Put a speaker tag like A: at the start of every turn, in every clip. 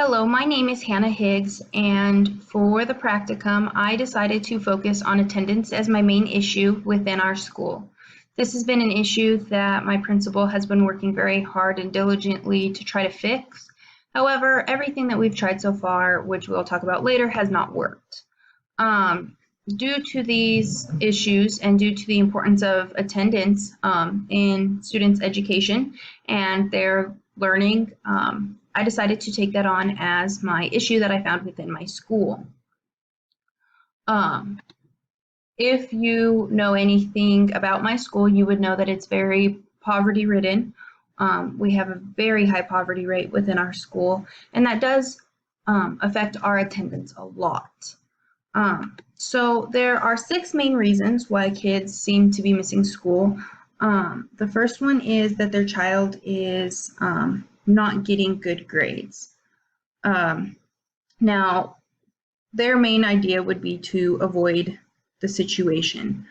A: Hello, my name is Hannah Higgs, and for the practicum, I decided to focus on attendance as my main issue within our school. This has been an issue that my principal has been working very hard and diligently to try to fix. However, everything that we've tried so far, which we'll talk about later, has not worked. Due to these issues and due to the importance of attendance in students' education and their learning, I decided to take that on as my issue that I found within my school. If you know anything about my school, you would know that it's very poverty-ridden. We have a very high poverty rate within our school, and that does affect our attendance a lot. So there are 6 main reasons why kids seem to be missing school. The first one is that their child is not getting good grades. Now, their main idea would be to avoid the situation,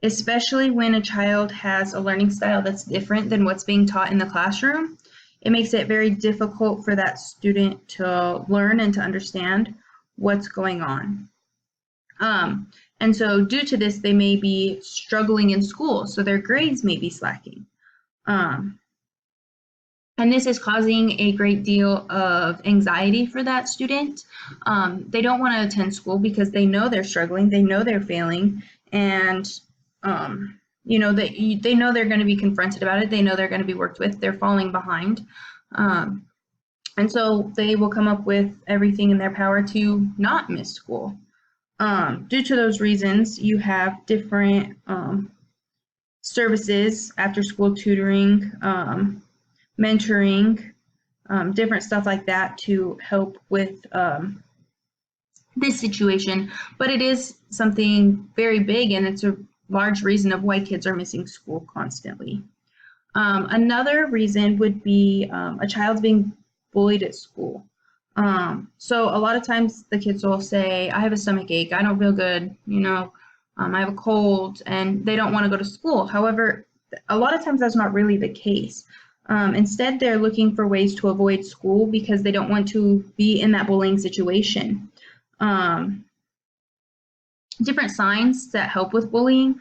A: especially when a child has a learning style that's different than what's being taught in the classroom. It makes it very difficult for that student to learn and to understand what's going on. And so due to this, they may be struggling in school, so their grades may be slacking. And this is causing a great deal of anxiety for that student. They don't want to attend school because they know they're struggling, they know they're failing, and they know they're going to be confronted about it, they know they're going to be worked with, they're falling behind. And so they will come up with everything in their power to not miss school. Due to those reasons, you have different services, after school tutoring, mentoring, different stuff like that to help with this situation. But it is something very big, and it's a large reason of why kids are missing school constantly. Another reason would be a child's being bullied at school. So a lot of times the kids will say, I have a stomach ache, I don't feel good, I have a cold, and they don't want to go to school. However, a lot of times that's not really the case. Instead, they're looking for ways to avoid school because they don't want to be in that bullying situation. Different signs that help with bullying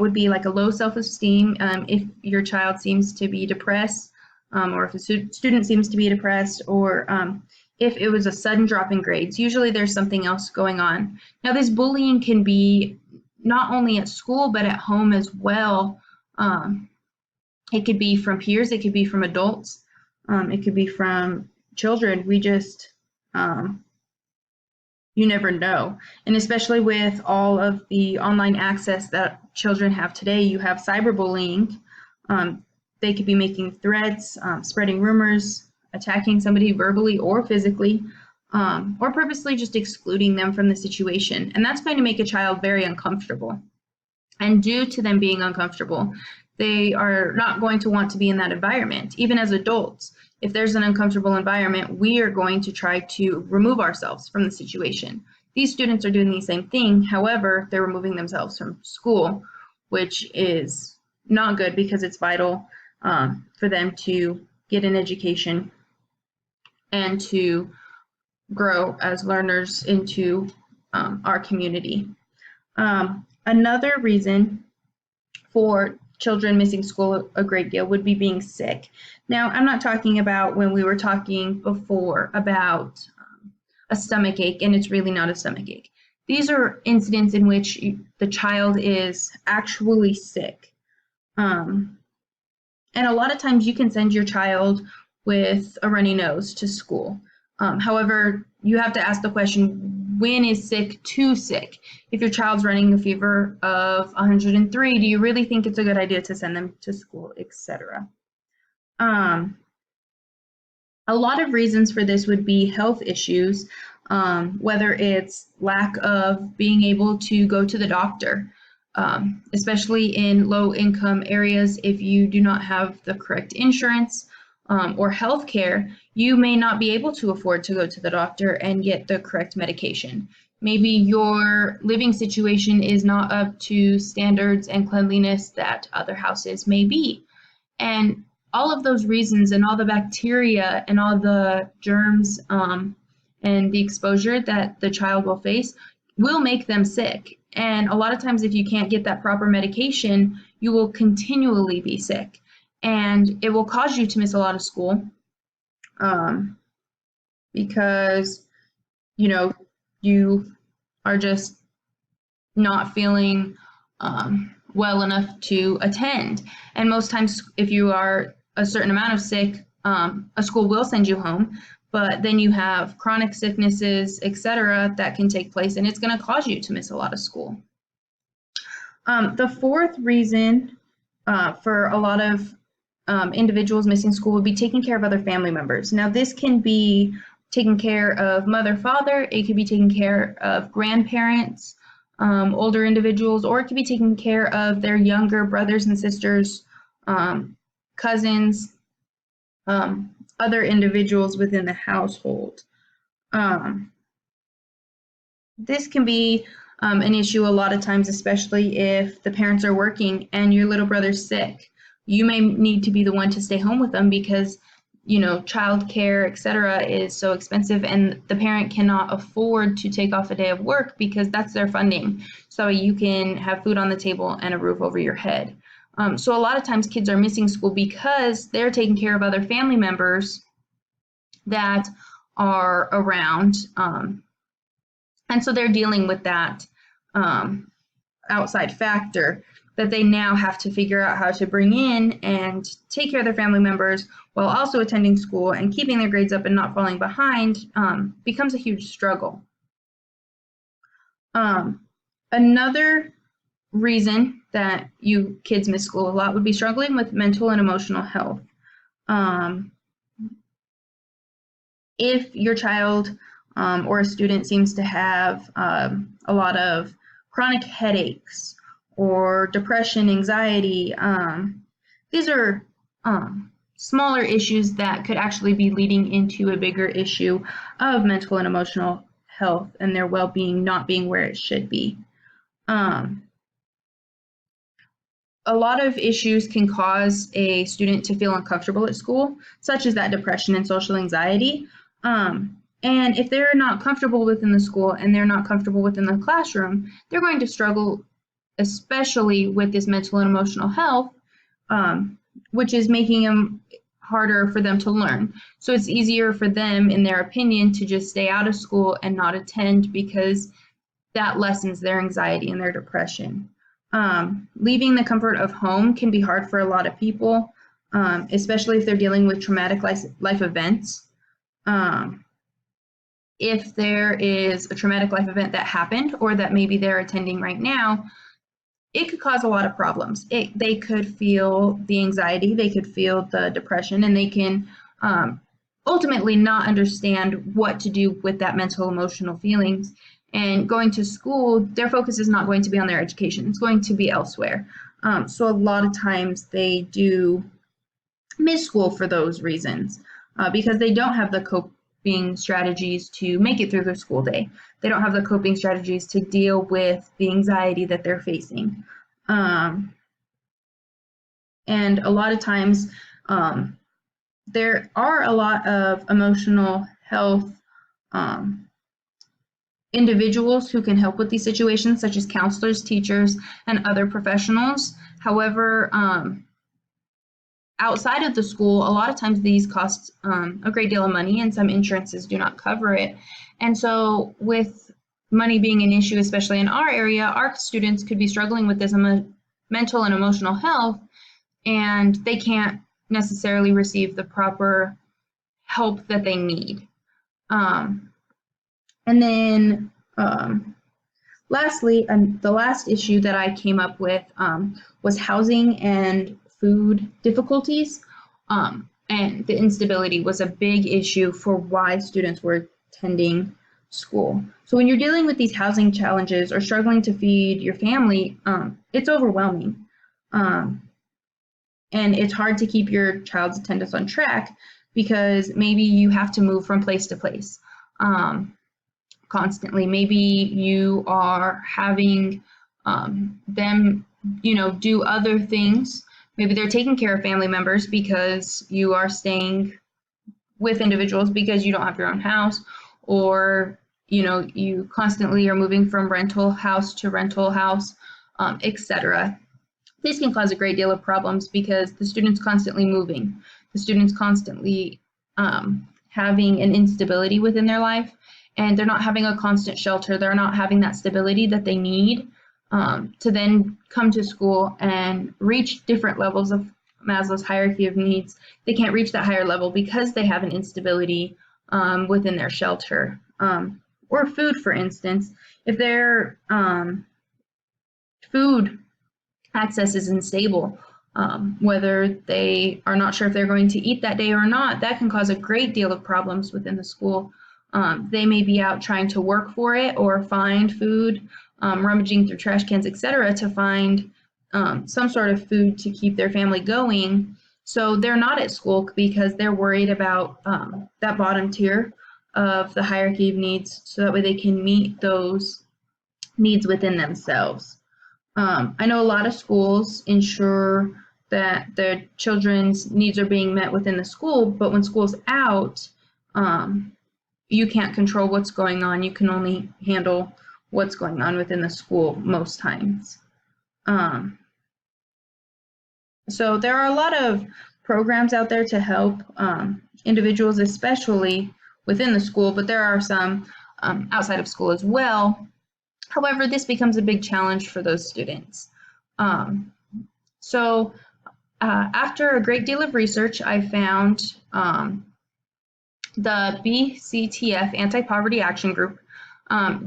A: would be like a low self-esteem. If your child seems to be depressed, or if a student seems to be depressed, or if it was a sudden drop in grades. Usually there's something else going on. Now, this bullying can be not only at school, but at home as well. It could be from peers, it could be from adults, it could be from children. We just, you never know. And especially with all of the online access that children have today, you have cyberbullying. They could be making threats, spreading rumors, attacking somebody verbally or physically, or purposely just excluding them from the situation. And that's going to make a child very uncomfortable. And due to them being uncomfortable, they are not going to want to be in that environment. Even as adults, if there's an uncomfortable environment, we are going to try to remove ourselves from the situation. These students are doing the same thing. However, they're removing themselves from school, which is not good because it's vital for them to get an education and to grow as learners into our community. Another reason for children missing school a great deal would be being sick. Now, I'm not talking about when we were talking before about a stomach ache, and it's really not a stomach ache. These are incidents in which the child is actually sick. And a lot of times you can send your child with a runny nose to school. However, you have to ask the question, when is sick too sick? If your child's running a fever of 103, do you really think it's a good idea to send them to school, etc.? A lot of reasons for this would be health issues, whether it's lack of being able to go to the doctor, especially in low-income areas. If you do not have the correct insurance or health care, you may not be able to afford to go to the doctor and get the correct medication. Maybe your living situation is not up to standards and cleanliness that other houses may be. And all of those reasons and all the bacteria and all the germs and the exposure that the child will face will make them sick. And a lot of times, if you can't get that proper medication, you will continually be sick. And it will cause you to miss a lot of school because, you know, you are just not feeling well enough to attend. And most times, if you are a certain amount of sick, a school will send you home, but then you have chronic sicknesses, etc., that can take place, and it's going to cause you to miss a lot of school. The fourth reason for a lot of individuals missing school would be taking care of other family members. Now, this can be taking care of mother, father, it could be taking care of grandparents, older individuals, or it could be taking care of their younger brothers and sisters, cousins, other individuals within the household. This can be an issue a lot of times, especially if the parents are working and your little brother's sick. You may need to be the one to stay home with them because, you know, childcare, etc., is so expensive, and the parent cannot afford to take off a day of work because that's their funding. So you can have food on the table and a roof over your head. So a lot of times kids are missing school because they're taking care of other family members that are around. And so they're dealing with that outside factor that they now have to figure out how to bring in and take care of their family members while also attending school and keeping their grades up and not falling behind becomes a huge struggle. Another reason that you kids miss school a lot would be struggling with mental and emotional health. If your child or a student seems to have a lot of chronic headaches or depression, anxiety, these are smaller issues that could actually be leading into a bigger issue of mental and emotional health and their well-being not being where it should be. A lot of issues can cause a student to feel uncomfortable at school, such as that depression and social anxiety. And if they're not comfortable within the school and they're not comfortable within the classroom, they're going to struggle, especially with this mental and emotional health, which is making them harder for them to learn. So it's easier for them, in their opinion, to just stay out of school and not attend because that lessens their anxiety and their depression. Leaving the comfort of home can be hard for a lot of people, especially if they're dealing with traumatic life events. If there is a traumatic life event that happened or that maybe they're attending right now, it could cause a lot of problems. They could feel the anxiety, they could feel the depression, and they can ultimately not understand what to do with that mental, emotional feelings. And going to school, their focus is not going to be on their education. It's going to be elsewhere. So a lot of times they do miss school for those reasons because they don't have the coping strategies to make it through their school day. They don't have the coping strategies to deal with the anxiety that they're facing. And a lot of times there are a lot of emotional health individuals who can help with these situations, such as counselors, teachers, and other professionals. However, outside of the school, a lot of times these cost a great deal of money, and some insurances do not cover it. And so with money being an issue, especially in our area, our students could be struggling with this mental and emotional health, and they can't necessarily receive the proper help that they need. And then lastly, the last issue that I came up with was housing and food difficulties. And the instability was a big issue for why students were attending school. So when you're dealing with these housing challenges or struggling to feed your family, it's overwhelming. And it's hard to keep your child's attendance on track because maybe you have to move from place to place constantly. Maybe you are having them, do other things Maybe they're taking care of family members because you are staying with individuals because you don't have your own house, or you constantly are moving from rental house to rental house, etc. This can cause a great deal of problems because the student's constantly moving, the student's constantly having an instability within their life, and they're not having a constant shelter. They're not having that stability that they need to then come to school and reach different levels of Maslow's hierarchy of needs. They can't reach that higher level because they have an instability within their shelter. Or food, for instance, if their food access is unstable, whether they are not sure if they're going to eat that day or not, that can cause a great deal of problems within the school. They may be out trying to work for it or find food, rummaging through trash cans, etc., to find some sort of food to keep their family going. So they're not at school because they're worried about that bottom tier of the hierarchy of needs, so that way they can meet those needs within themselves. I know a lot of schools ensure that their children's needs are being met within the school, but when school's out, you can't control what's going on. You can only handle what's going on within the school most times. So there are a lot of programs out there to help individuals, especially within the school, but there are some outside of school as well. However, this becomes a big challenge for those students. After a great deal of research, I found the BCTF Anti-Poverty Action Group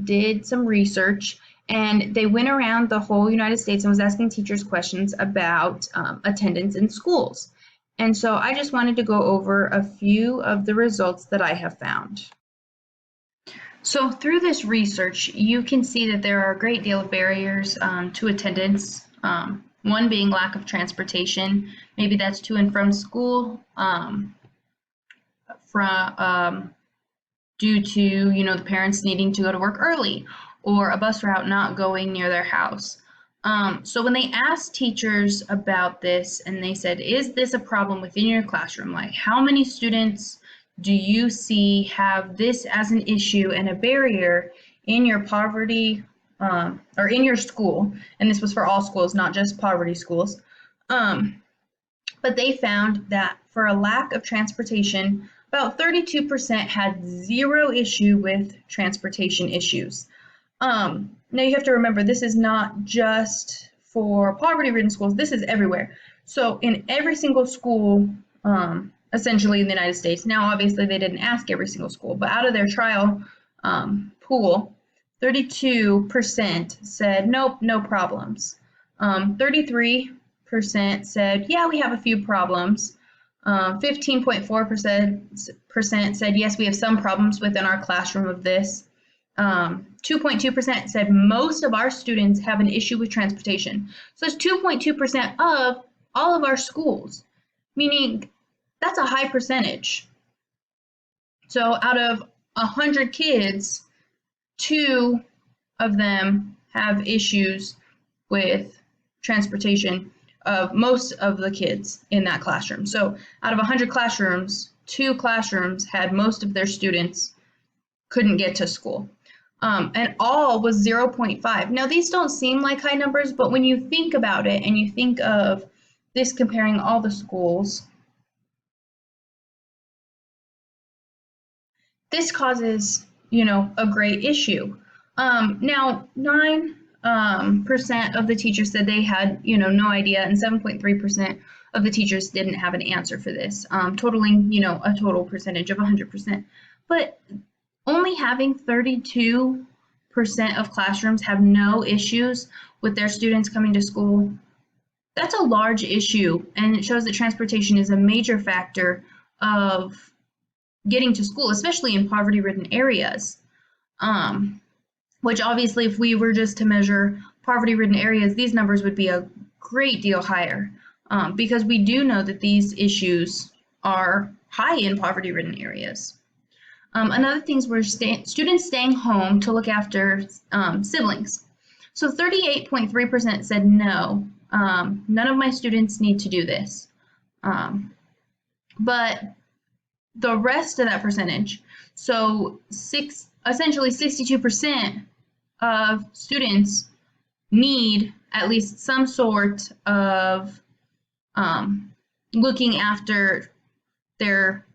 A: did some research, and they went around the whole United States and was asking teachers questions about attendance in schools. And so I just wanted to go over a few of the results that I have found. So through this research, you can see that there are a great deal of barriers to attendance. One being lack of transportation. Maybe that's to and from school, due to the parents needing to go to work early, or a bus route not going near their house. So when they asked teachers about this, and they said, is this a problem within your classroom? Like, how many students do you see have this as an issue and a barrier in your poverty or in your school? And this was for all schools, not just poverty schools. But they found that for a lack of transportation, about 32% had zero issue with transportation issues. Now you have to remember, this is not just for poverty-ridden schools, this is everywhere. So in every single school, essentially in the United States, now obviously they didn't ask every single school, but out of their trial pool, 32% said, nope, no problems. 33% said, yeah, we have a few problems. 15.4% said, yes, we have some problems within our classroom of this. 2.2% said most of our students have an issue with transportation. So it's 2.2% of all of our schools, meaning that's a high percentage. So out of 100 kids, 2 of them have issues with transportation of most of the kids in that classroom. So out of 100 classrooms, 2 classrooms had most of their students couldn't get to school. And all was 0.5. Now these don't seem like high numbers, but when you think about it and you think of this comparing all the schools, this causes, a great issue. Now 9% of the teachers said they had, no idea, and 7.3% of the teachers didn't have an answer for this, totaling, a total percentage of 100%. But only having 32% of classrooms have no issues with their students coming to school, that's a large issue, and it shows that transportation is a major factor of getting to school, especially in poverty-ridden areas. Which obviously, if we were just to measure poverty-ridden areas, these numbers would be a great deal higher, because we do know that these issues are high in poverty-ridden areas. Another thing were students staying home to look after siblings. So 38.3% said no, None of my students need to do this. But the rest of that percentage, so essentially 62% of students need at least some sort of looking after their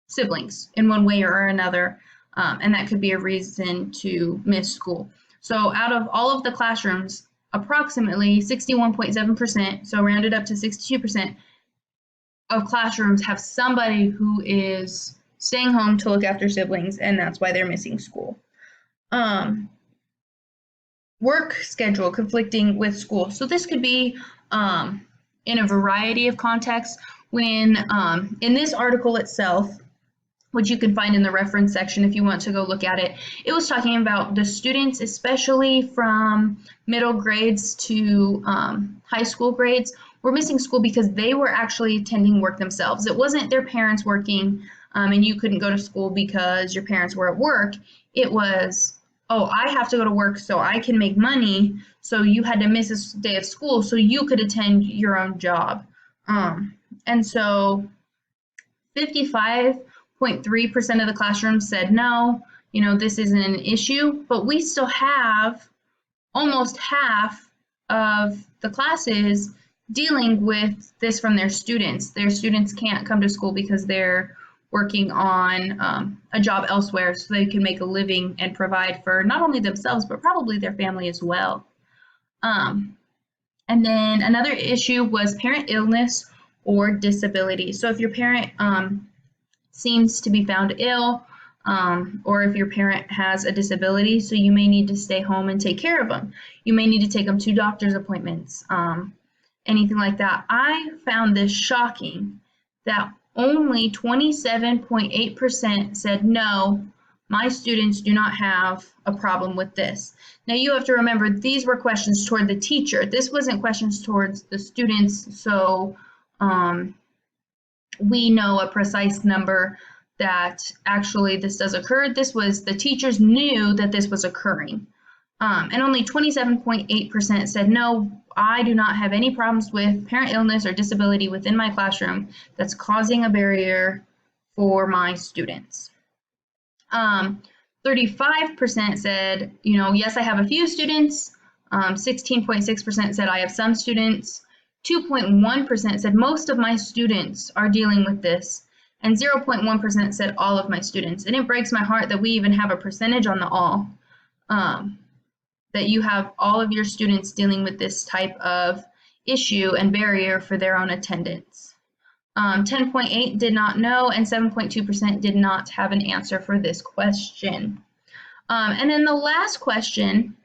A: siblings in one way or another, and that could be a reason to miss school. So out of all of the classrooms, approximately 61.7%, so rounded up to 62%, of classrooms have somebody who is staying home to look after siblings, and that's why they're missing school. Work schedule conflicting with school. So this could be in a variety of contexts. When in this article itself, which you can find in the reference section if you want to go look at it, it was talking about the students, especially from middle grades to high school grades, were missing school because they were actually attending work themselves. It wasn't their parents working and you couldn't go to school because your parents were at work. It was, oh, I have to go to work so I can make money, so you had to miss a day of school so you could attend your own job. And so 55.3% of the classrooms said no, this isn't an issue, but we still have almost half of the classes dealing with this from their students. Their students can't come to school because they're working on a job elsewhere so they can make a living and provide for not only themselves, but probably their family as well. And then another issue was parent illness or disability. So if your parent seems to be found ill, or if your parent has a disability, so you may need to stay home and take care of them. You may need to take them to doctor's appointments, anything like that. I found this shocking that only 27.8% said no, my students do not have a problem with this. Now you have to remember these were questions toward the teacher. This wasn't questions towards the students, so we know a precise number that actually this does occur. This was the teachers knew that this was occurring. And only 27.8% said, no, I do not have any problems with parent illness or disability within my classroom that's causing a barrier for my students. 35% said, yes, I have a few students. 16.6% said I have some students. 2.1% said most of my students are dealing with this. And 0.1% said all of my students. And it breaks my heart that we even have a percentage on the all. That you have all of your students dealing with this type of issue and barrier for their own attendance. 10.8% did not know, and 7.2% did not have an answer for this question. And then the last question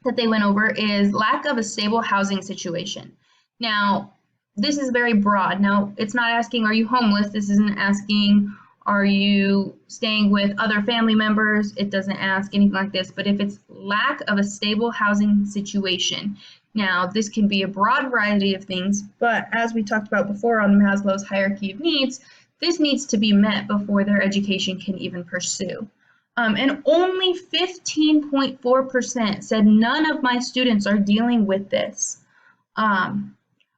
A: that they went over is lack of a stable housing situation. Now, this is very broad. Now, it's not asking, are you homeless? This isn't asking, are you staying with other family members? It doesn't ask anything like this, but if it's lack of a stable housing situation. Now, this can be a broad variety of things, but as we talked about before on Maslow's hierarchy of needs, this needs to be met before their education can even pursue. And only 15.4% said none of my students are dealing with this.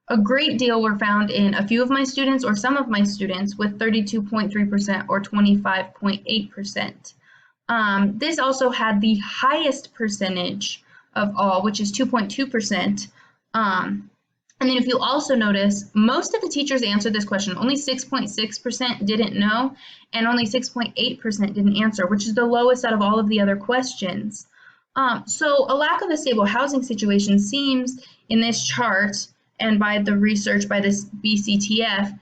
A: A great deal were found in a few of my students or some of my students with 32.3% or 25.8%. This also had the highest percentage of all, which is 2.2%. And then if you also notice, most of the teachers answered this question. Only 6.6% didn't know, and only 6.8% didn't answer, which is the lowest out of all of the other questions. So a lack of a stable housing situation seems in this chart and by the research by this BCTF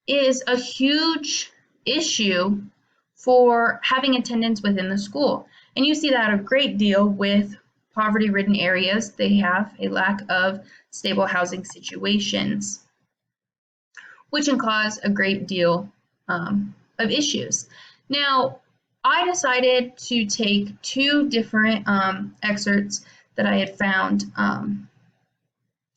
A: is a huge issue for having attendance within the school. And you see that a great deal with poverty-ridden areas. They have a lack of stable housing situations, which can cause a great deal of issues. Now, I decided to take two different excerpts that I had found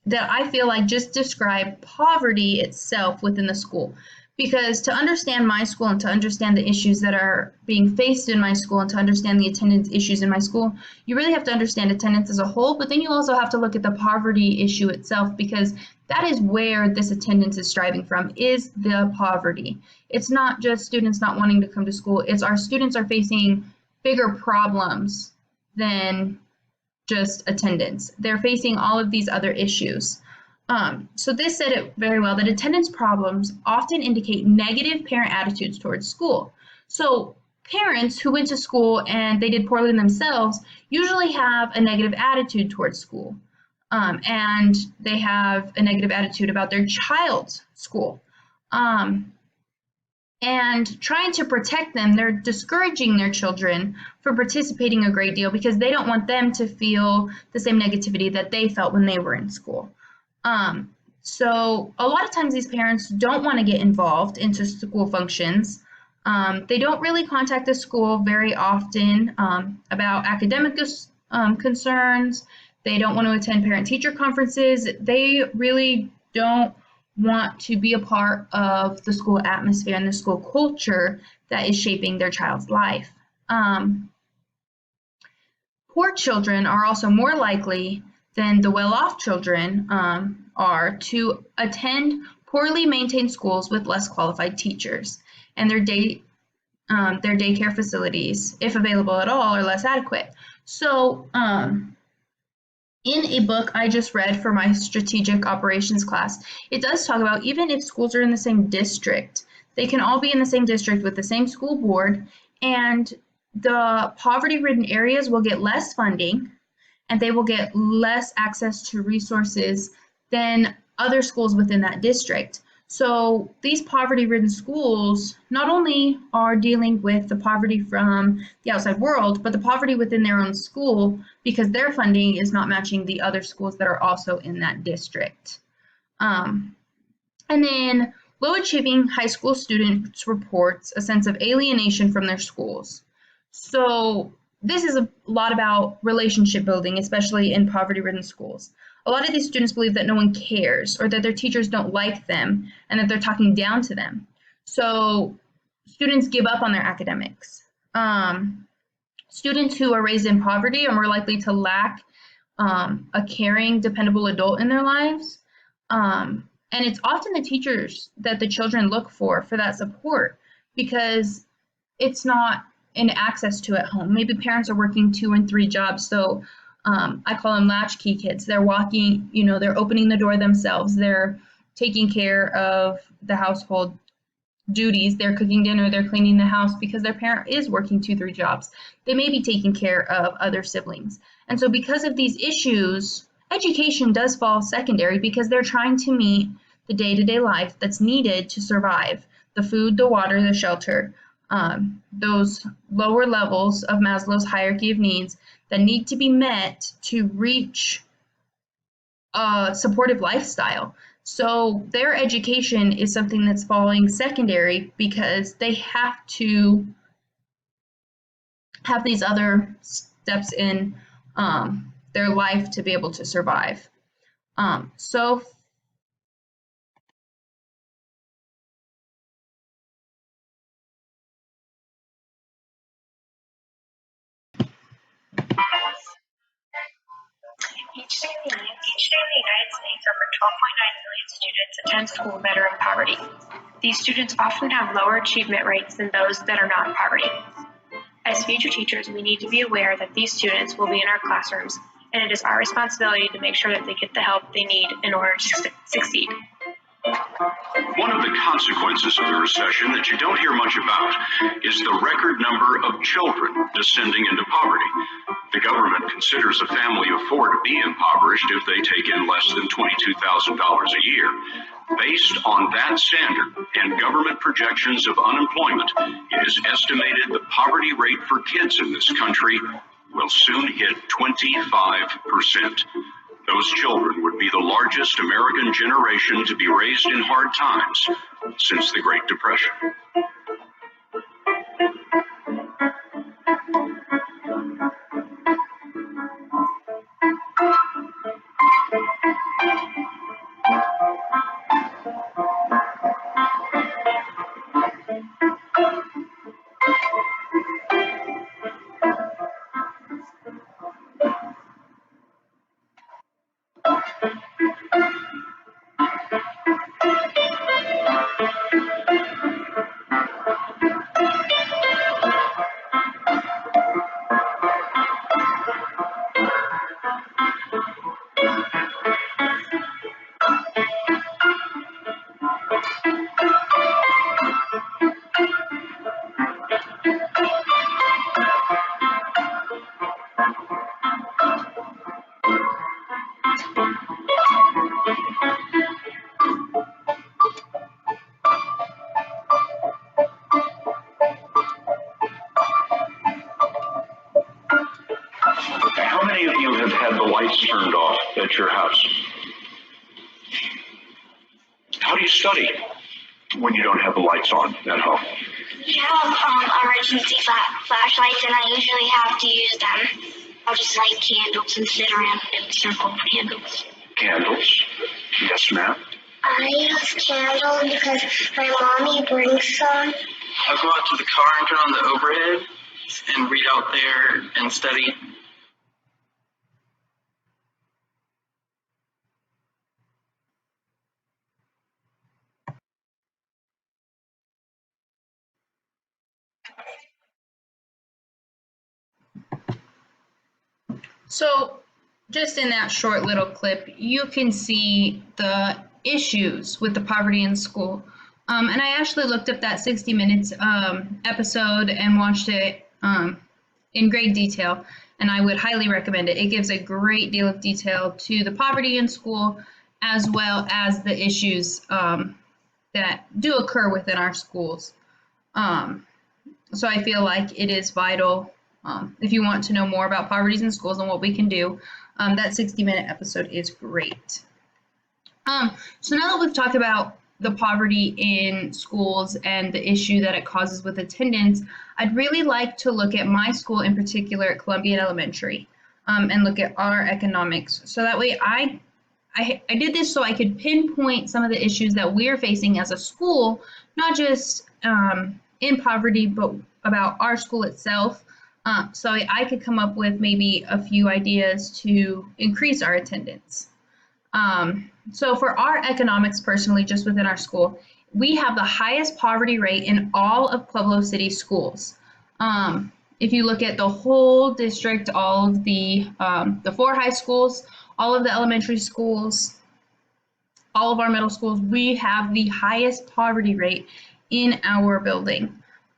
A: that I feel like just describe poverty itself within the school. Because to understand my school and to understand the issues that are being faced in my school and to understand the attendance issues in my school, you really have to understand attendance as a whole, but then you also have to look at the poverty issue itself, because that is where this attendance is striving from, is the poverty. It's not just students not wanting to come to school, it's our students are facing bigger problems than just attendance. They're facing all of these other issues. So this said it very well, that attendance problems often indicate negative parent attitudes towards school. So parents who went to school and they did poorly themselves usually have a negative attitude towards school. And they have a negative attitude about their child's school. And trying to protect them, they're discouraging their children from participating a great deal because they don't want them to feel the same negativity that they felt when they were in school. So a lot of times these parents don't want to get involved into school functions. They don't really contact the school very often about academic concerns. They don't want to attend parent-teacher conferences. They really don't want to be a part of the school atmosphere and the school culture that is shaping their child's life. Poor children are also more likely than the well-off children are to attend poorly maintained schools with less qualified teachers, and their daycare facilities, if available at all, are less adequate. So in a book I just read for my strategic operations class, it does talk about even if schools are in the same district, they can all be in the same district with the same school board, and the poverty-ridden areas will get less funding and they will get less access to resources than other schools within that district. So these poverty-ridden schools not only are dealing with the poverty from the outside world, but the poverty within their own school because their funding is not matching the other schools that are also in that district. And then low achieving high school students reports a sense of alienation from their schools. So this is a lot about relationship building, especially in poverty-ridden schools. A lot of these students believe that no one cares or that their teachers don't like them and that they're talking down to them. So students give up on their academics. Students who are raised in poverty are more likely to lack a caring, dependable adult in their lives. And it's often the teachers that the children look for that support because it's not an access to at home. Maybe parents are working 2 and 3 jobs, so I call them latchkey kids. They're walking, they're opening the door themselves. They're taking care of the household duties. They're cooking dinner, they're cleaning the house because their parent is working 2, 3 jobs. They may be taking care of other siblings. And so because of these issues, education does fall secondary because they're trying to meet the day-to-day life that's needed to survive. The food, the water, the shelter, those lower levels of Maslow's hierarchy of needs that need to be met to reach a supportive lifestyle. So their education is something that's falling secondary because they have to have these other steps in their life to be able to survive. So
B: Each day in the United States, over 12.9 million students attend school that are in poverty. These students often have lower achievement rates than those that are not in poverty. As future teachers, we need to be aware that these students will be in our classrooms, and it is our responsibility to make sure that they get the help they need in order to succeed.
C: One of the consequences of the recession that you don't hear much about is the record number of children descending into poverty. The government considers a family of 4 to be impoverished if they take in less than $22,000 a year. Based on that standard and government projections of unemployment, it is estimated the poverty rate for kids in this country will soon hit 25%. Those children would be the largest American generation to be raised in hard times since the Great Depression. lights turned off at your house? How do you study when you don't have the lights on at home?
D: We have emergency flashlights, and I usually have to use them. I'll just light candles and sit around in a circle of candles.
C: Candles? Yes, ma'am.
D: I use candles because my mommy brings some.
E: I go out to the car and turn on the overhead and read out there and study.
A: So just in that short little clip, you can see the issues with the poverty in school. And I actually looked up that 60 Minutes episode and watched it in great detail, and I would highly recommend it. It gives a great deal of detail to the poverty in school, as well as the issues that do occur within our schools. So I feel like it is vital, if you want to know more about poverty in schools and what we can do. That 60-minute episode is great. So now that we've talked about the poverty in schools and the issue that it causes with attendance, I'd really like to look at my school in particular at Columbian Elementary, and look at our economics. So that way I did this so I could pinpoint some of the issues that we're facing as a school, not just in poverty, but about our school itself. So I could come up with maybe a few ideas to increase our attendance. So for our economics personally, just within our school, we have the highest poverty rate in all of Pueblo City schools. If you look at the whole district, all of the 4 high schools, all of the elementary schools, all of our middle schools, we have the highest poverty rate in our building.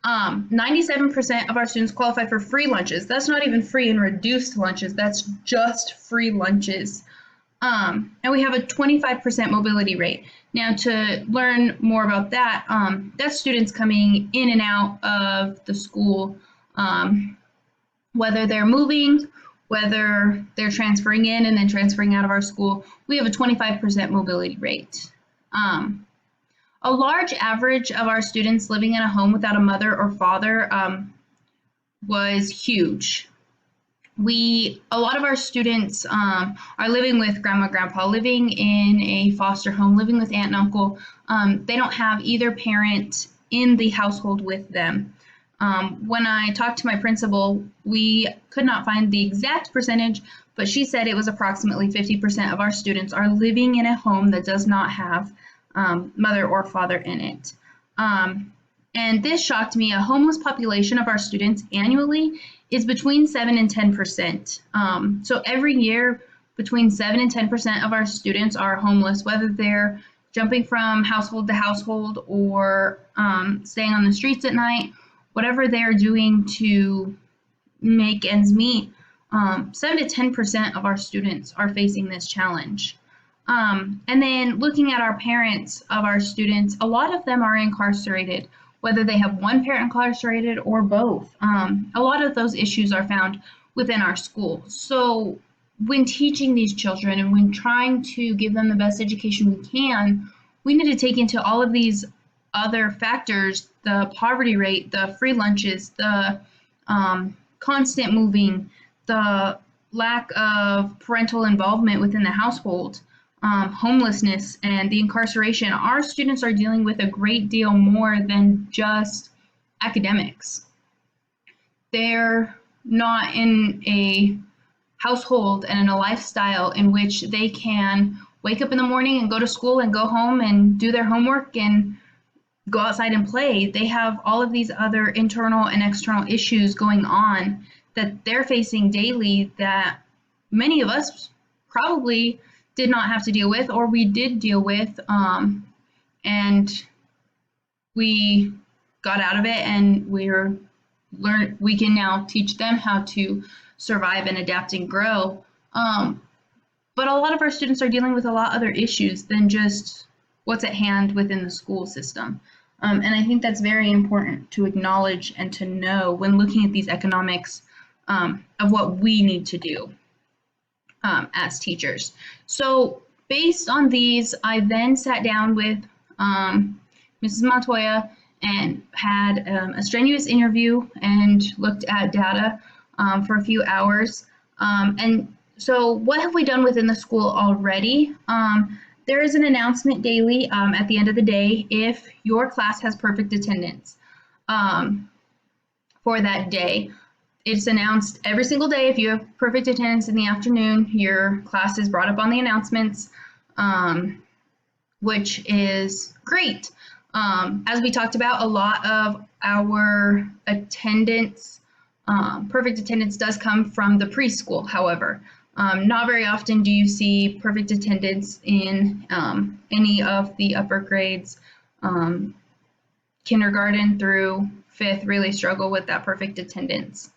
A: 97% of our students qualify for free lunches. That's not even free and reduced lunches. That's just free lunches. And we have a 25% mobility rate. Now, to learn more about that, that's students coming in and out of the school, whether they're moving, whether they're transferring in and then transferring out of our school. We have a 25% mobility rate. A large average of our students living in a home without a mother or father was huge. A lot of our students are living with grandma, grandpa, living in a foster home, living with aunt and uncle. They don't have either parent in the household with them. When I talked to my principal, we could not find the exact percentage, but she said it was approximately 50% of our students are living in a home that does not have mother or father in it. And this shocked me. A homeless population of our students annually is between 7 and 10%. So every year, between 7 and 10% of our students are homeless, whether they're jumping from household to household or staying on the streets at night, whatever they're doing to make ends meet. 7 to 10% of our students are facing this challenge. And then looking at our parents of our students, a lot of them are incarcerated, whether they have one parent incarcerated or both. A lot of those issues are found within our school. So when teaching these children and when trying to give them the best education we can, we need to take into all of these other factors: the poverty rate, the free lunches, the constant moving, the lack of parental involvement within the household, homelessness, and the incarceration. Our students are dealing with a great deal more than just academics. They're not in a household and in a lifestyle in which they can wake up in the morning and go to school and go home and do their homework and go outside and play. They have all of these other internal and external issues going on that they're facing daily that many of us probably did not have to deal with, or we did deal with, and we got out of it, and we can now teach them how to survive and adapt and grow. But a lot of our students are dealing with a lot other issues than just what's at hand within the school system. And I think that's very important to acknowledge and to know when looking at these economics of what we need to do. as teachers. So based on these, I then sat down with Mrs. Montoya and had a strenuous interview and looked at data for a few hours. And so what have we done within the school already? There is an announcement daily at the end of the day if your class has perfect attendance for that day. It's announced every single day. If you have perfect attendance in the afternoon, your class is brought up on the announcements, which is great. As we talked about, a lot of our attendance, perfect attendance does come from the preschool, however. Not very often do you see perfect attendance in any of the upper grades. Kindergarten through fifth really struggle with that perfect attendance.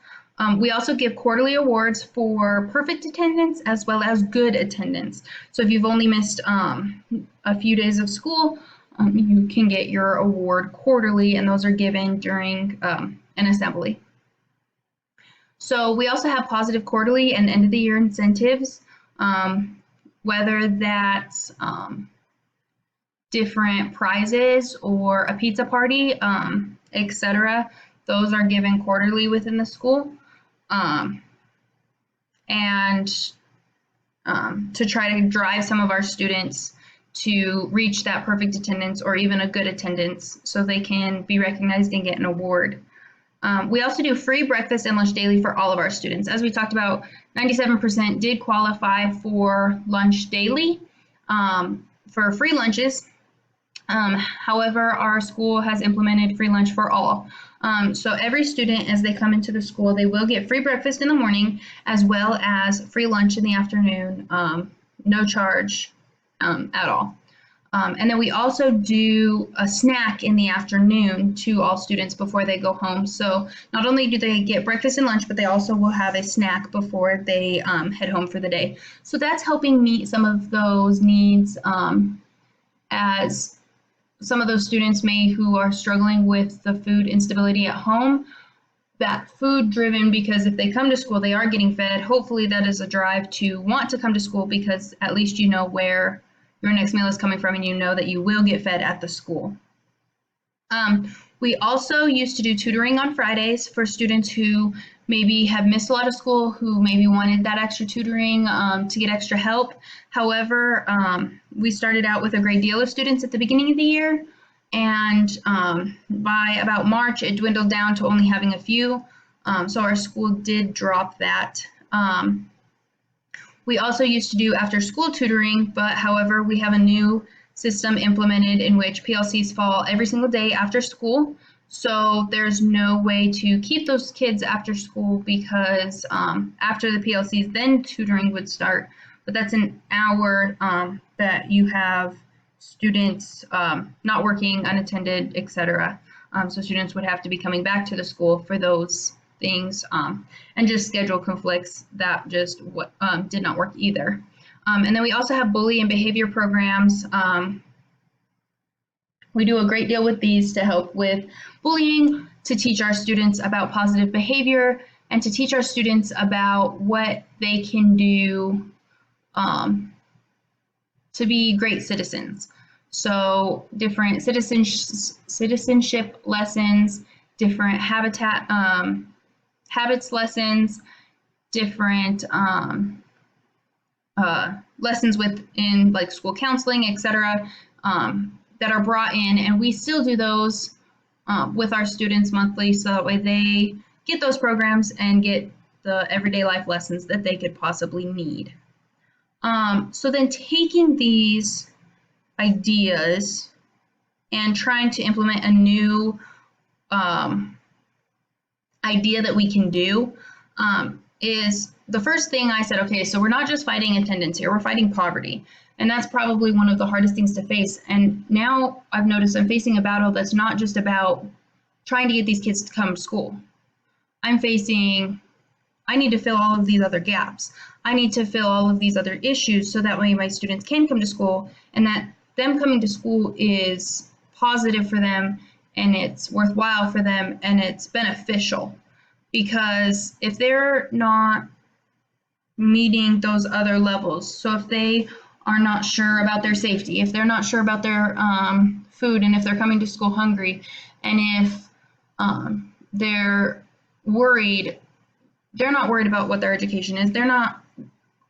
A: We also give quarterly awards for perfect attendance as well as good attendance. So if you've only missed a few days of school, you can get your award quarterly, and those are given during an assembly. So we also have positive quarterly and end of the year incentives, whether that's different prizes or a pizza party, etc. Those are given quarterly within the school. To try to drive some of our students to reach that perfect attendance or even a good attendance so they can be recognized and get an award. We also do free breakfast and lunch daily for all of our students. As we talked about, 97% did qualify for lunch daily, for free lunches. However, our school has implemented free lunch for all. So every student, as they come into the school, they will get free breakfast in the morning as well as free lunch in the afternoon, no charge at all. And then we also do a snack in the afternoon to all students before they go home. So not only do they get breakfast and lunch, but they also will have a snack before they head home for the day. So that's helping meet some of those needs as some of those students who are struggling with the food instability at home, that food driven, because if they come to school, they are getting fed. Hopefully that is a drive to want to come to school because at least you know where your next meal is coming from and you know that you will get fed at the school. We also used to do tutoring on Fridays for students who maybe have missed a lot of school, who maybe wanted that extra tutoring to get extra help. However, we started out with a great deal of students at the beginning of the year, and by about March, it dwindled down to only having a few. So our school did drop that. We also used to do after school tutoring, but however, we have a new system implemented in which PLCs fall every single day after school. So there's no way to keep those kids after school because after the PLCs, then tutoring would start. But that's an hour that you have students not working, unattended, etc. So students would have to be coming back to the school for those things, and just schedule conflicts that just did not work either. And then we also have bully and behavior programs. We do a great deal with these to help with bullying, to teach our students about positive behavior, and to teach our students about what they can do to be great citizens. So different citizenship lessons, different habits lessons, different lessons within like school counseling, etc. That are brought in, and we still do those with our students monthly, so that way they get those programs and get the everyday life lessons that they could possibly need. So then taking these ideas and trying to implement a new idea that we can do is the first thing I said, okay, so we're not just fighting attendance here, we're fighting poverty. And that's probably one of the hardest things to face. And now I've noticed I'm facing a battle that's not just about trying to get these kids to come to school. I need to fill all of these other gaps. I need to fill all of these other issues so that way my students can come to school and that them coming to school is positive for them and it's worthwhile for them and it's beneficial. Because if they're not meeting those other levels. So if they are not sure about their safety, if they're not sure about their food, and if they're coming to school hungry, and if they're worried, they're not worried about what their education is. They're not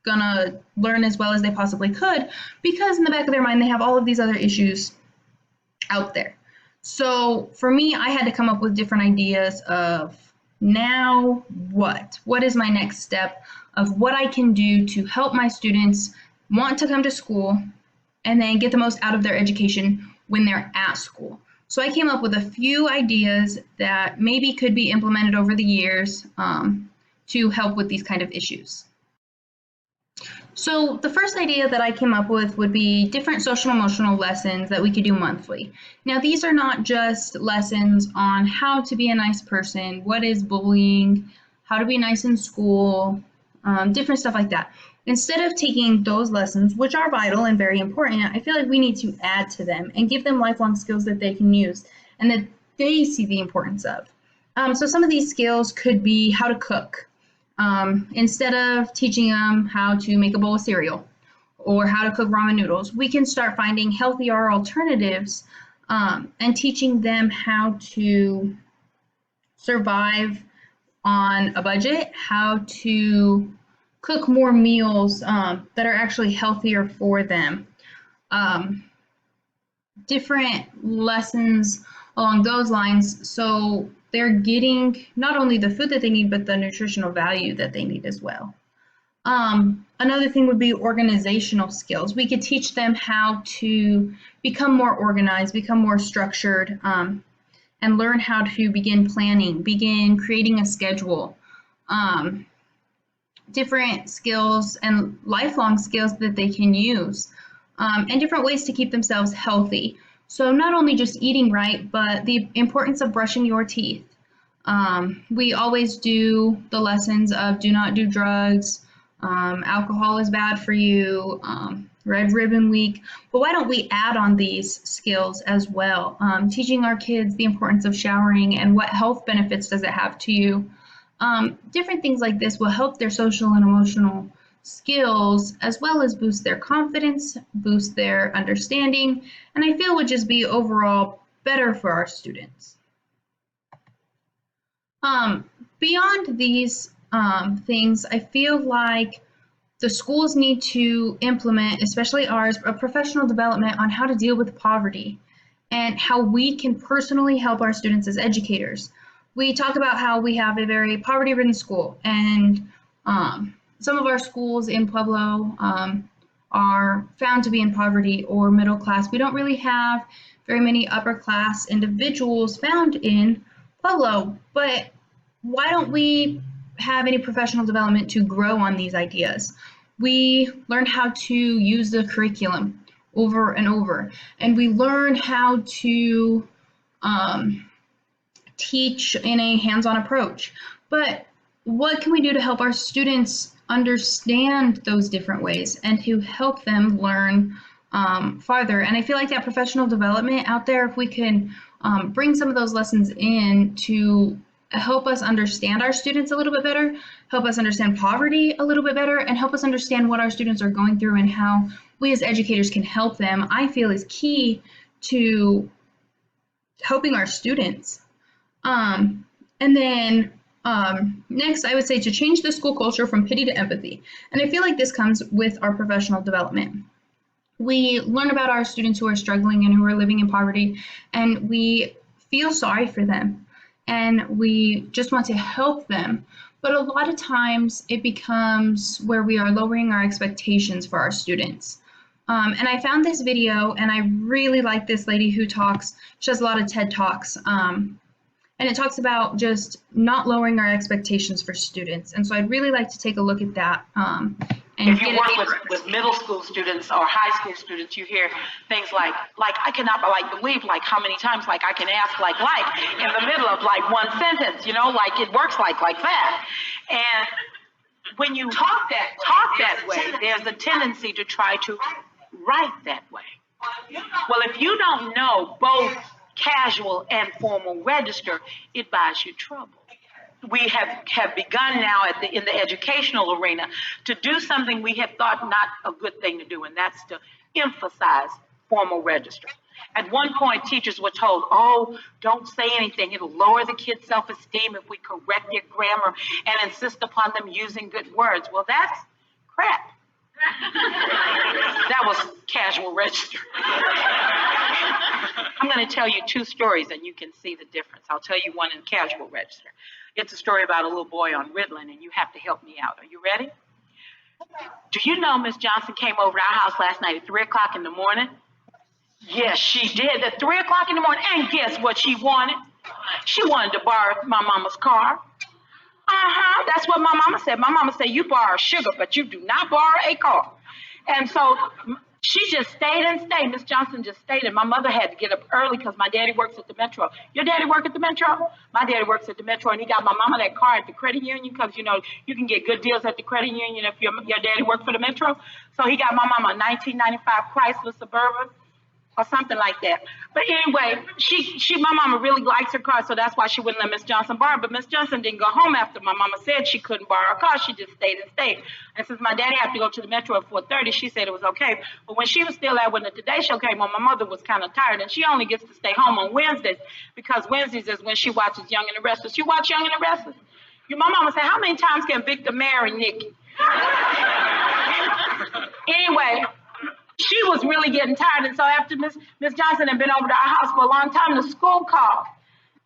A: gonna learn as well as they possibly could because in the back of their mind they have all of these other issues out there. So for me, I had to come up with different ideas of now what? What is my next step of what I can do to help my students want to come to school and then get the most out of their education when they're at school. So I came up with a few ideas that maybe could be implemented over the years to help with these kind of issues. So the first idea that I came up with would be different social emotional lessons that we could do monthly. Now these are not just lessons on how to be a nice person, what is bullying, how to be nice in school, different stuff like that. Instead of taking those lessons, which are vital and very important, I feel like we need to add to them and give them lifelong skills that they can use and that they see the importance of. So some of these skills could be how to cook. Instead of teaching them how to make a bowl of cereal or how to cook ramen noodles, we can start finding healthier alternatives and teaching them how to survive on a budget, how to cook more meals that are actually healthier for them. Different lessons along those lines, so they're getting not only the food that they need, but the nutritional value that they need as well. Another thing would be organizational skills. We could teach them how to become more organized, become more structured, and learn how to begin planning, begin creating a schedule. Different skills and lifelong skills that they can use, and different ways to keep themselves healthy. So not only just eating right, but the importance of brushing your teeth. We always do the lessons of do not do drugs, alcohol is bad for you, Red Ribbon Week, but why don't we add on these skills as well? Teaching our kids the importance of showering and what health benefits does it have to you. Different things like this will help their social and emotional skills as well as boost their confidence, boost their understanding, and I feel would just be overall better for our students. Beyond these things, I feel like the schools need to implement, especially ours, a professional development on how to deal with poverty and how we can personally help our students as educators. We talk about how we have a very poverty-ridden school, and some of our schools in Pueblo are found to be in poverty or middle class. We don't really have very many upper class individuals found in Pueblo, but why don't we have any professional development to grow on these ideas? We learn how to use the curriculum over and over, and we learn how to teach in a hands-on approach. But what can we do to help our students understand those different ways and to help them learn farther? And I feel like that professional development out there, if we can bring some of those lessons in to help us understand our students a little bit better, help us understand poverty a little bit better, and help us understand what our students are going through and how we as educators can help them, I feel is key to helping our students. And then next, I would say to change the school culture from pity to empathy. And I feel like this comes with our professional development. We learn about our students who are struggling and who are living in poverty, and we feel sorry for them, and we just want to help them. But a lot of times it becomes where we are lowering our expectations for our students. And I found this video, and I really like this lady who talks. She has a lot of TED Talks. And it talks about just not lowering our expectations for students. And so I'd really like to take a look at that. And
F: if you work with middle school students or high school students, you hear things like I cannot believe how many times I can ask in the middle of one sentence, it works like that. And when you talk that way, there's a tendency to try to write that way. Well, if you don't know both casual and formal register, it buys you trouble. we have begun now in the educational arena to do something we have thought not a good thing to do, and that's to emphasize formal registry. At one point, teachers were told, oh, don't say anything. It'll lower the kids' self-esteem if we correct their grammar and insist upon them using good words. Well, that's crap. That was casual register. I'm going to tell you two stories and you can see the difference. I'll tell you one in casual register. It's a story about a little boy on Ritalin, and you have to help me out. Are you ready? Do you know Miss Johnson came over to our house last night at 3 o'clock in the morning? Yes, she did. At 3 o'clock in the morning. And guess what she wanted? She wanted to borrow my mama's car. That's what my mama said. My mama said, you borrow sugar, but you do not borrow a car. And so she just stayed and stayed. Miss Johnson just stayed. And my mother had to get up early because my daddy works at the Metro. Your daddy work at the Metro? My daddy works at the Metro, and he got my mama that car at the credit union because, you know, you can get good deals at the credit union if your daddy worked for the Metro. So he got my mama a 1995 Chrysler Suburban or something like that. But anyway, my mama really likes her car, so that's why she wouldn't let Miss Johnson borrow. But Miss Johnson didn't go home after my mama said she couldn't borrow a car. She just stayed and stayed. And since my daddy had to go to the Metro at 4:30, she said it was okay. But when she was still there when the Today Show came on, my mother was kind of tired, and she only gets to stay home on Wednesdays because Wednesdays is when she watches Young and the Restless. You watch Young and the Restless? My mama said, how many times can Victor marry Nikki? Anyway, she was really getting tired, and so after Miss Johnson had been over to our house for a long time, the school called,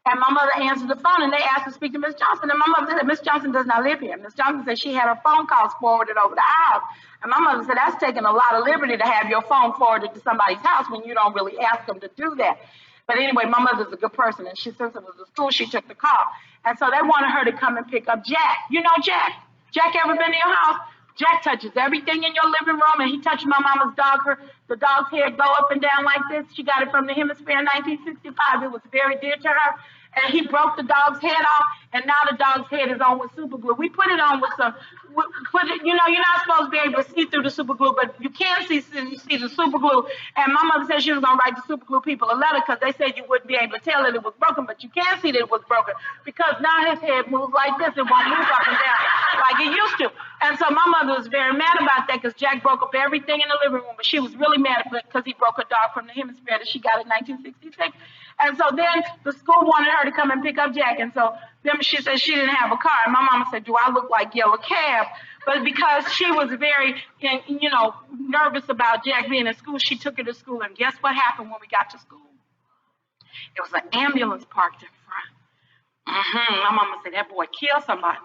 F: and my mother answered the phone, and they asked to speak to Miss Johnson, and my mother said, Miss Johnson does not live here. Miss Johnson said she had her phone calls forwarded over to our house, and my mother said, that's taking a lot of liberty to have your phone forwarded to somebody's house when you don't really ask them to do that. But anyway, my mother's a good person, and since it was a school, she took the call, and so they wanted her to come and pick up Jack. You know Jack? Jack ever been to your house? Jack touches everything in your living room, and he touched my mama's dog. The dog's head go up and down like this. She got it from the Hemisphere in 1965. It was very dear to her. And he broke the dog's head off, and now the dog's head is on with super glue. We put it on with you're not supposed to be able to see through the super glue, but you can see the super glue. And my mother said she was going to write the super glue people a letter because they said you wouldn't be able to tell that it was broken, but you can see that it was broken because now his head moves like this. It won't move up and down like it used to. And so my mother was very mad about that because Jack broke up everything in the living room, but she was really mad because he broke her dog from the Hemisphere that she got in 1966. And so then the school wanted her to come and pick up Jack. And so then she said she didn't have a car. And my mama said, do I look like Yellow Cab? But because she was very, nervous about Jack being in school, she took her to school. And guess what happened when we got to school? It was an ambulance parked in front. My mama said, that boy killed somebody.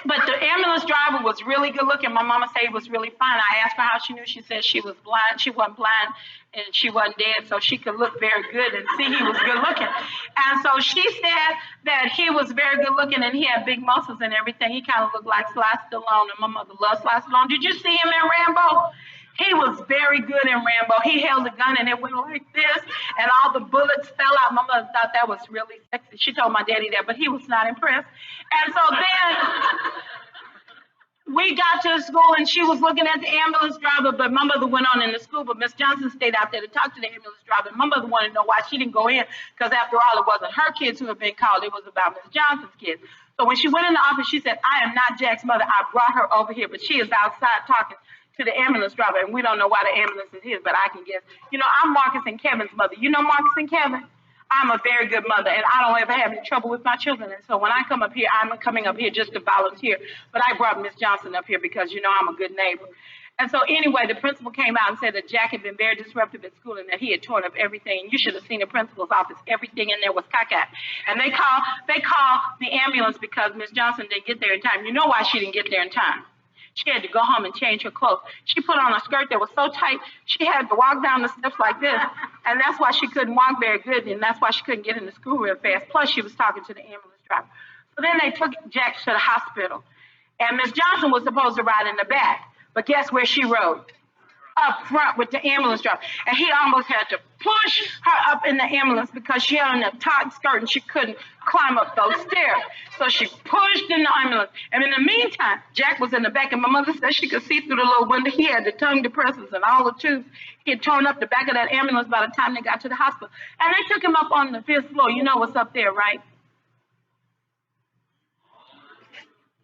F: But the ambulance driver was really good looking. My mama said he was really fine. I asked her how she knew. She said she was blind. She wasn't blind and she wasn't dead, so she could look very good and see he was good looking. And so she said that he was very good looking and he had big muscles and everything. He kind of looked like Sly Stallone, and my mother loved Sly Stallone. Did you see him in Rambo? He was very good in Rambo. He held a gun and it went like this, and all the bullets fell out. My mother thought that was really sexy. She told my daddy that, but he was not impressed. And so then we got to school, and she was looking at the ambulance driver, but my mother went on in the school, but Miss Johnson stayed out there to talk to the ambulance driver. My mother wanted to know why she didn't go in, because after all, it wasn't her kids who had been called. It was about Miss Johnson's kids. So when she went in the office, she said, I am not Jack's mother. I brought her over here, but she is outside talking to the ambulance driver, and we don't know why the ambulance is his, but I can guess. I'm Marcus and Kevin's mother. You know Marcus and Kevin? I'm a very good mother, and I don't ever have any trouble with my children. And so when I come up here, I'm coming up here just to volunteer. But I brought Miss Johnson up here because, I'm a good neighbor. And so anyway, the principal came out and said that Jack had been very disruptive at school and that he had torn up everything. And you should have seen the principal's office. Everything in there was caca. And they called the ambulance because Miss Johnson didn't get there in time. You know why she didn't get there in time? She had to go home and change her clothes. She put on a skirt that was so tight, she had to walk down the steps like this. And that's why she couldn't walk very good, and that's why she couldn't get into school real fast. Plus, she was talking to the ambulance driver. So then they took Jack to the hospital. And Miss Johnson was supposed to ride in the back. But guess where she rode? Up front with the ambulance driver. And he almost had to push her up in the ambulance because she had on a tight skirt and she couldn't climb up those stairs. So she pushed in the ambulance. And in the meantime, Jack was in the back, and my mother said she could see through the little window. He had the tongue depressors and all the tubes. He had torn up the back of that ambulance by the time they got to the hospital. And they took him up on the 5th floor. You know what's up there, right?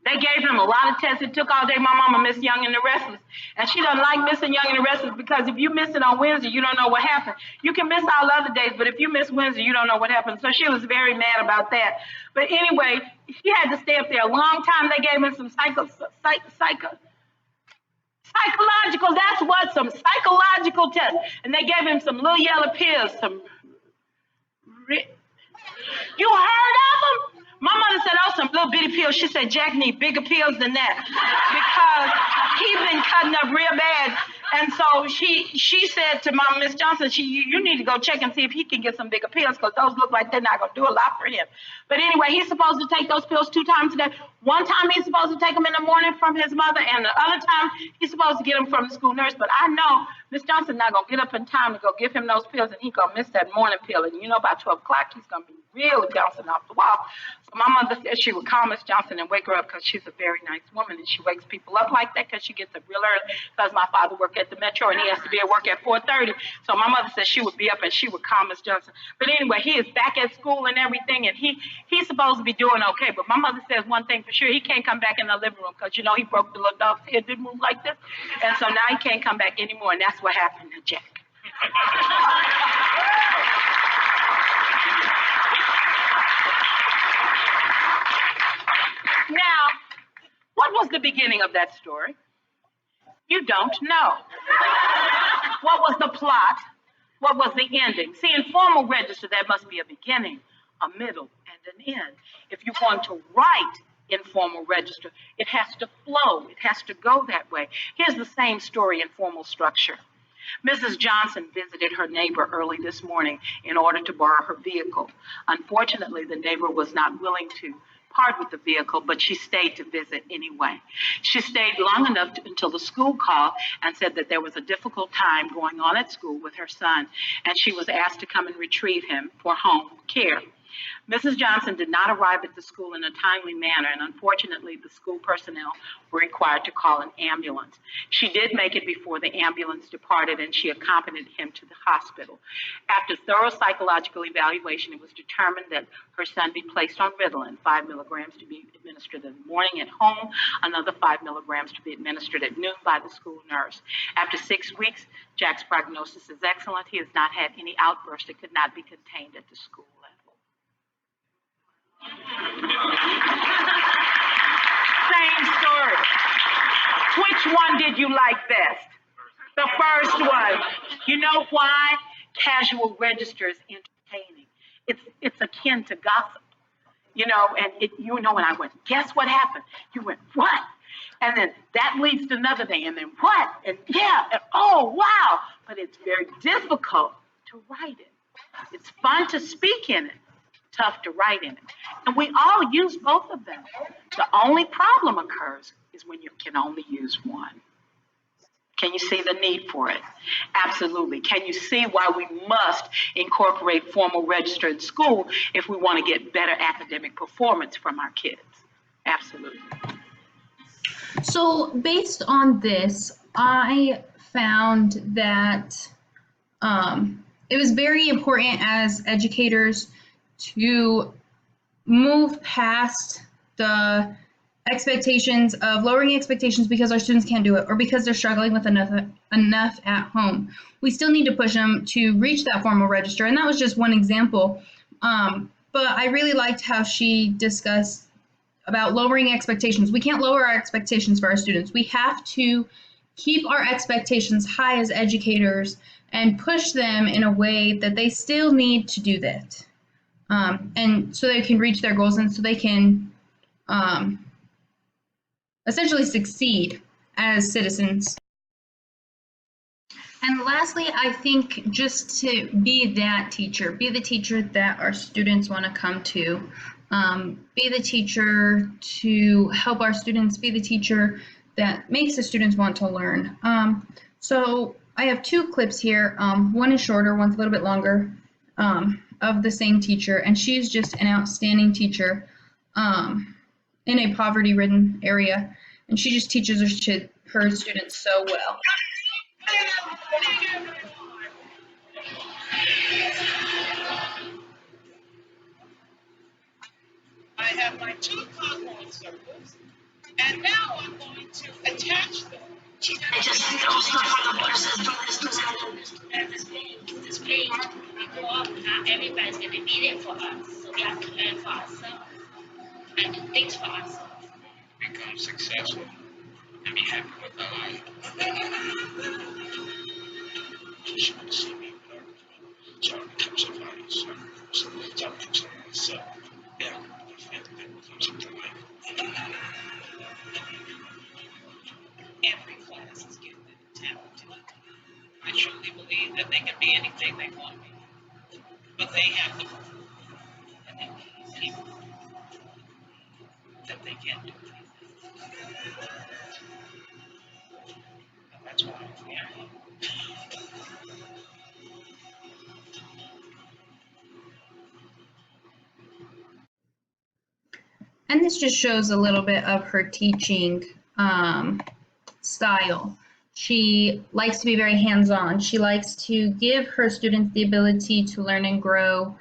F: They gave him a lot of tests. It took all day. My mama missed Young and the Restless. And she doesn't like missing Young and the Restless because if you miss it on Wednesday, you don't know what happened. You can miss all other days, but if you miss Wednesday, you don't know what happened. So she was very mad about that. But anyway, he had to stay up there a long time. They gave him some psychological, that's what, some psychological tests. And they gave him some little yellow pills, you heard of them? My mother said, oh, some little bitty pills. She said, Jack need bigger pills than that because he's been cutting up real bad. And so she said to Mom, Miss Johnson, you need to go check and see if he can get some bigger pills because those look like they're not going to do a lot for him. But anyway, he's supposed to take those pills 2 times a day. One time he's supposed to take them in the morning from his mother, and the other time he's supposed to get them from the school nurse. But I know Miss Johnson not going to get up in time to go give him those pills, and he's going to miss that morning pill. And you know, by 12 o'clock, he's going to be really bouncing off the wall. So my mother said she would call Miss Johnson and wake her up because she's a very nice woman, and she wakes people up like that because she gets up real early because my father worked at the Metro, and he has to be at work at 4:30. So my mother said she would be up and she would call Miss Johnson. But anyway, he is back at school and everything, and he's supposed to be doing okay. But my mother says one thing for sure, he can't come back in the living room because, you know, he broke the little dog's head, didn't move like this. And so now he can't come back anymore, and that's what happened to Jack. Now, what was the beginning of that story? You don't know. What was the plot? What was the ending? See, in formal register, there must be a beginning, a middle, and an end. If you're going to write in formal register, it has to flow. It has to go that way. Here's the same story in formal structure. Mrs. Johnson visited her neighbor early this morning in order to borrow her vehicle. Unfortunately, the neighbor was not willing to part with the vehicle, but she stayed to visit anyway. She stayed long enough until the school called and said that there was a difficult time going on at school with her son, and she was asked to come and retrieve him for home care. Mrs. Johnson did not arrive at the school in a timely manner, and unfortunately, the school personnel were required to call an ambulance. She did make it before the ambulance departed, and she accompanied him to the hospital. After thorough psychological evaluation, it was determined that her son be placed on Ritalin, 5 milligrams to be administered in the morning at home, another 5 milligrams to be administered at noon by the school nurse. After 6 weeks, Jack's prognosis is excellent. He has not had any outbursts that could not be contained at the school level. Same story. Which one did you like best? The first one. You know why? Casual register is entertaining. It's akin to gossip. You know, and you know when I went, guess what happened? You went, what? And then that leads to another thing, and then what? And yeah, and oh wow. But it's very difficult to write it. It's fun to speak in it. Tough to write in it. And we all use both of them. The only problem occurs is when you can only use one. Can you see the need for it? Absolutely. Can you see why we must incorporate formal register in school if we want to get better academic performance from our kids? Absolutely.
A: So based on this, I found that it was very important as educators to move past the expectations of lowering expectations because our students can't do it or because they're struggling with enough at home. We still need to push them to reach that formal register, and that was just one example. But I really liked how she discussed about lowering expectations. We can't lower our expectations for our students. We have to keep our expectations high as educators and push them in a way that they still need to do that. And so they can reach their goals and so they can essentially succeed as citizens. And lastly, I think just to be that teacher, be the teacher that our students want to come to, be the teacher to help our students, be the teacher that makes the students want to learn. So I have 2 clips here. One is shorter, one's a little bit longer. Of the same teacher, and she's just an outstanding teacher in a poverty-ridden area, and she just teaches her students so well.
G: I have my 2 clockwise circles, And now I'm going to attach them.
D: I just throw stuff on the buses from this to this page.
H: We go up, not everybody's going to be there for us. So we have to learn for ourselves and do things for ourselves.
G: Become successful and be happy with our life. Just want to see me learn. So I become somebody. So I become myself. Yeah, that becomes something like. Every class is gifted and talented. I truly believe that they can be anything they want to be, but they have to prove and they need people that they can do anything. And that's why I'm here.
A: And this just shows a little bit of her teaching style. She likes to be very hands-on. She likes to give her students the ability to learn and grow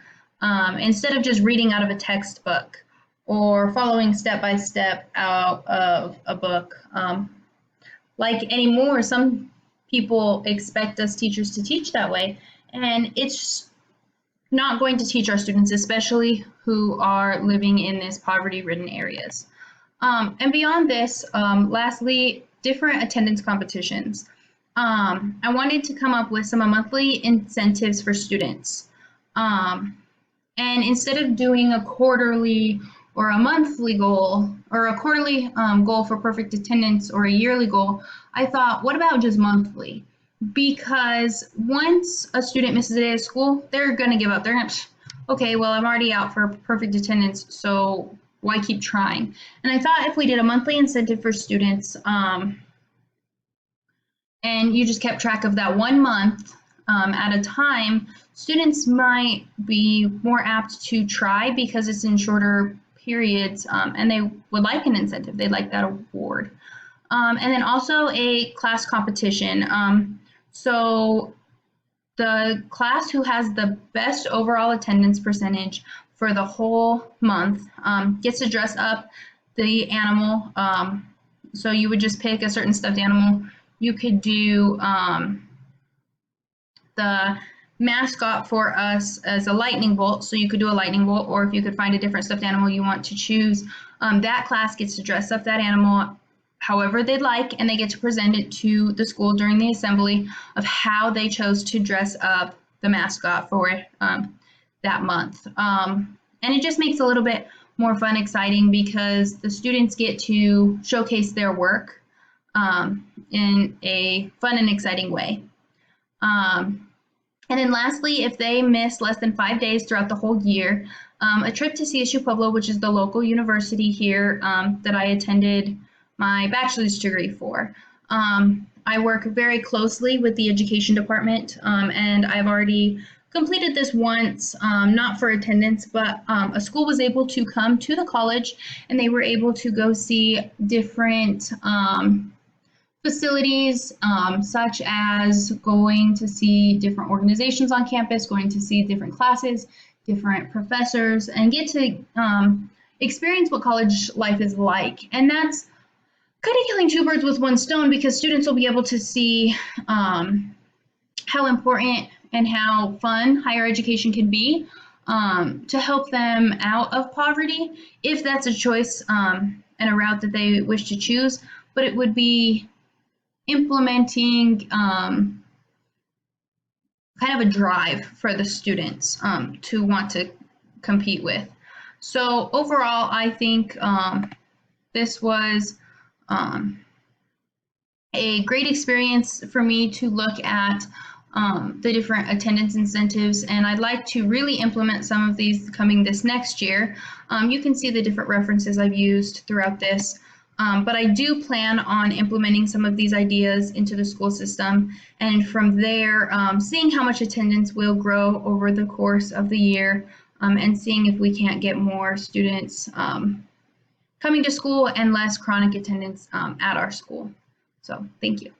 A: instead of just reading out of a textbook or following step by step out of a book. Like anymore, some people expect us teachers to teach that way, and it's not going to teach our students, especially who are living in these poverty-ridden areas. And beyond this, lastly, different attendance competitions. I wanted to come up with some monthly incentives for students. And instead of doing a quarterly or a monthly goal, or a quarterly goal for perfect attendance, or a yearly goal, I thought, what about just monthly? Because once a student misses a day of school, they're going to give up. They're going to, okay, well, I'm already out for perfect attendance, so why keep trying? And I thought if we did a monthly incentive for students, and you just kept track of that 1 month at a time, students might be more apt to try because it's in shorter periods, and they would like an incentive. They'd like that award. And then also a class competition. So the class who has the best overall attendance percentage for the whole month gets to dress up the animal. So you would just pick a certain stuffed animal. You could do the mascot for us as a lightning bolt, so you could do a lightning bolt, or if you could find a different stuffed animal you want to choose, that class gets to dress up that animal however they'd like, and they get to present it to the school during the assembly of how they chose to dress up the mascot for that month. And it just makes it a little bit more fun, exciting, because the students get to showcase their work in a fun and exciting way. And then lastly, if they miss less than 5 days throughout the whole year, a trip to CSU Pueblo, which is the local university here that I attended my bachelor's degree for. I work very closely with the education department, and I've already completed this once, not for attendance, but a school was able to come to the college and they were able to go see different facilities, such as going to see different organizations on campus, going to see different classes, different professors, and get to experience what college life is like. And that's kind of killing two birds with one stone, because students will be able to see how important and how fun higher education can be to help them out of poverty, if that's a choice and a route that they wish to choose. But it would be implementing kind of a drive for the students to want to compete with. So overall, I think this was a great experience for me to look at the different attendance incentives, and I'd like to really implement some of these coming this next year. You can see the different references I've used throughout this, but I do plan on implementing some of these ideas into the school system, and from there seeing how much attendance will grow over the course of the year, and seeing if we can't get more students coming to school and less chronic attendance at our school. So thank you.